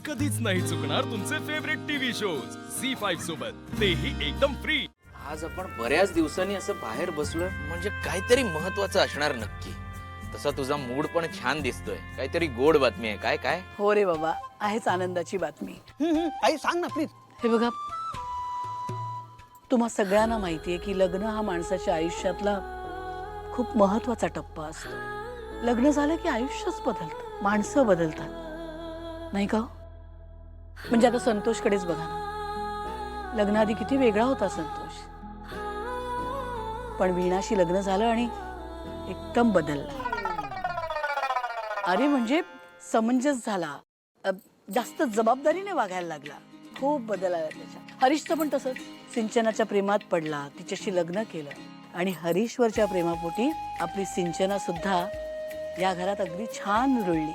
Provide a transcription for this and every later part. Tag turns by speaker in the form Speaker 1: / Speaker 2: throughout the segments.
Speaker 1: कधीच नाही चुकणार तुमचे फेवरेट टीव्ही शोज झी5 सोबत, तेही एकदम फ्री।
Speaker 2: आज आपण बऱ्याच दिवसांनी असं बाहेर बसलोय, म्हणजे काहीतरी महत्वाचं असणार नक्की। तसा तुझा मूड पण छान दिसतोय, काहीतरी गोड बातमी आहे। काय काय?
Speaker 3: हो रे बाबा, आहेच आनंदाची बातमी।
Speaker 4: आई सांग ना प्लीज।
Speaker 3: हे बघा, तुम्हा सगळ्यांना माहितीये की लग्न हा माणसाच्या आयुष्यातला खूप महत्वाचा टप्पा असतो। लग्न झालं की आयुष्यच बदलतं, माणसं बदलतात, नाही का? म्हणजे आता संतोषकडेच बघा ना, लग्नाआधी किती वेगळा होता संतोष, पण वीणाशी लग्न झालं आणि एकदम बदलला। अरे म्हणजे समंजस झाला, जास्त जबाबदारीने वागायला लागला, खूप बदल आला त्याच्यात। हरीशचं पण तसंच, सिंचनाच्या प्रेमात पडला, तिच्याशी लग्न केलं आणि हरीशवरच्या प्रेमापोटी आपली सिंचना सुद्धा या घरात अगदी छान रुळली।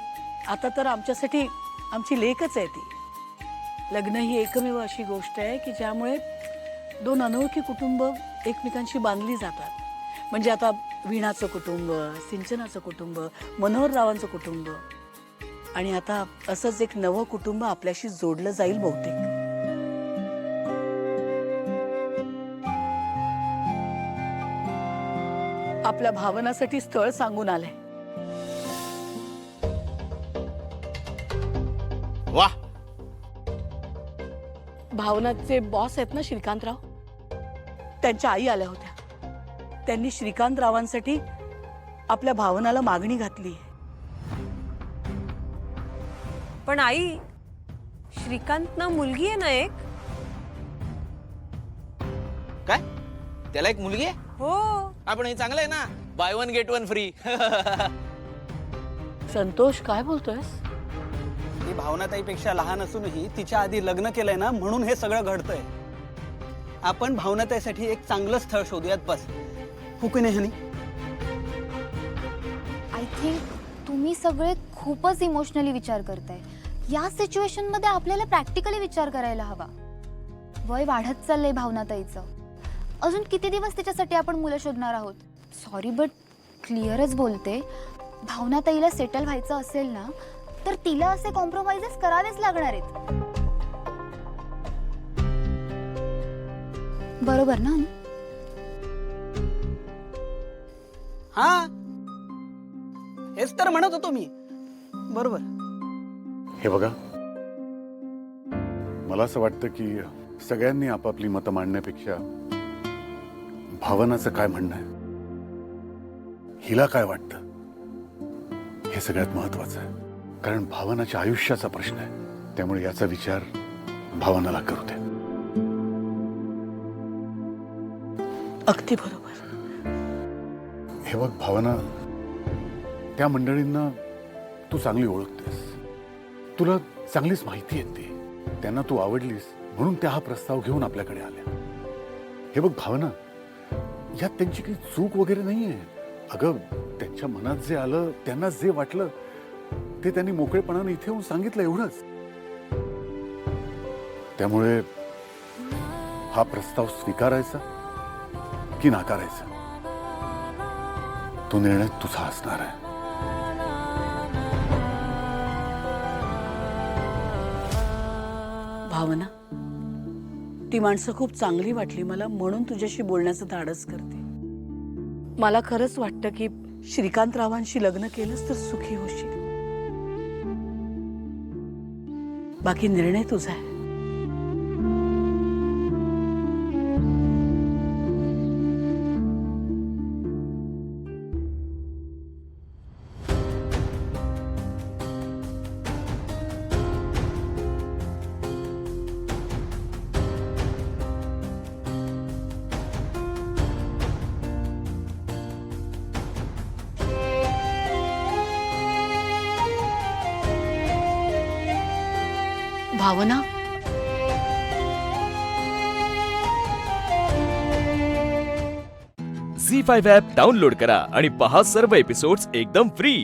Speaker 3: आता तर आमच्यासाठी आमची लेकच आहे ती। लग्न ही एकमेव अशी गोष्ट आहे की ज्यामुळे दोन अनोळखी कुटुंब एकमेकांशी बांधली जातात। म्हणजे आता वीणाचं कुटुंब, सिंचनाचं कुटुंब, मनोहररावांचं कुटुंब, आणि आता असंच एक नवं कुटुंब आपल्याशी जोडलं जाईल बहुतेक। आपल्या भावनासाठी स्थळ सांगून आलंय।
Speaker 2: वाह!
Speaker 3: भावनाचे बॉस आहेत ना श्रीकांतराव, त्यांच्या आई आल्या होत्या। त्यांनी श्रीकांतरावांसाठी आपल्या भावनाला मागणी घातली।
Speaker 5: पण आई, श्रीकांतना मुलगी आहे ना एक?
Speaker 2: काय? त्याला एक मुलगी आहे?
Speaker 5: हो।
Speaker 2: आपण हे चांगलं आहे ना, by one get one free.
Speaker 3: Santosh, काय बोलतोयस?
Speaker 4: ती भावनाताईपेक्षा लहान असूनही तिच्या आधी लग्न केलंय ना, म्हणून हे सगळं घडतंय। आपण भावनाताईसाठी एक चांगलं स्थळ शोधूयात, बस। हो की नाही हनी?
Speaker 6: आय थिंक तुम्ही सगळे खूपच इमोशनली विचार करताय। या सिच्युएशन मध्ये आपल्याला प्रॅक्टिकली विचार करायला हवा। वय वाढत चाललंय भावनाताईचं, अजून किती दिवस तिच्यासाठी आपण मुलं शोधणार आहोत? सॉरी बट क्लिअरच बोलते, भावनाताईला सेटल व्हायचं असेल ना, तर तिला असे कॉम्प्रोमाइजेस करावेच लागणार आहेत, बरोबर ना?
Speaker 4: हा, हेच तर म्हणत होतो मी, बरोबर।
Speaker 7: हे बघा, मला असं वाटतं की सगळ्यांनी आपापली मतं मांडण्यापेक्षा भावनाचं काय म्हणणं आहे, हिला काय वाटतं, हे सगळ्यात महत्वाचं आहे। कारण भावनाच्या आयुष्याचा प्रश्न आहे, त्यामुळे याचा विचार भावनाला करू दे।
Speaker 3: अगदी बरोबर।
Speaker 7: हे बघ भावना, त्या मंडळींना तू चांगली ओळखतेस, तुला चांगलीच माहिती आहे ते, त्यांना तू आवडलीस म्हणून त्या हा प्रस्ताव घेऊन आपल्याकडे आल्या। हे बघ भावना, यात त्यांची काही चूक वगैरे नाहीये। अगं, त्यांच्या मनात जे आलं, त्यांना जे वाटलं ते त्यांनी मोकळेपणाने इथे येऊन सांगितलं, एवढंच। त्यामुळे हा प्रस्ताव स्वीकारायचा की नाकारायचा, तो निर्णय तुझा असणार आहे।
Speaker 3: भावना, ती माणसं खूप चांगली वाटली मला, म्हणून तुझ्याशी बोलण्याचं धाडस करते। मला खरंच वाटतं की श्रीकांतरावांशी लग्न केलंस तर सुखी होशील, बाकी निर्णय तुझा आहे। भावना,
Speaker 1: झी5 ॲप डाउनलोड करा आणि पहा सर्व एपिसोड्स एकदम फ्री।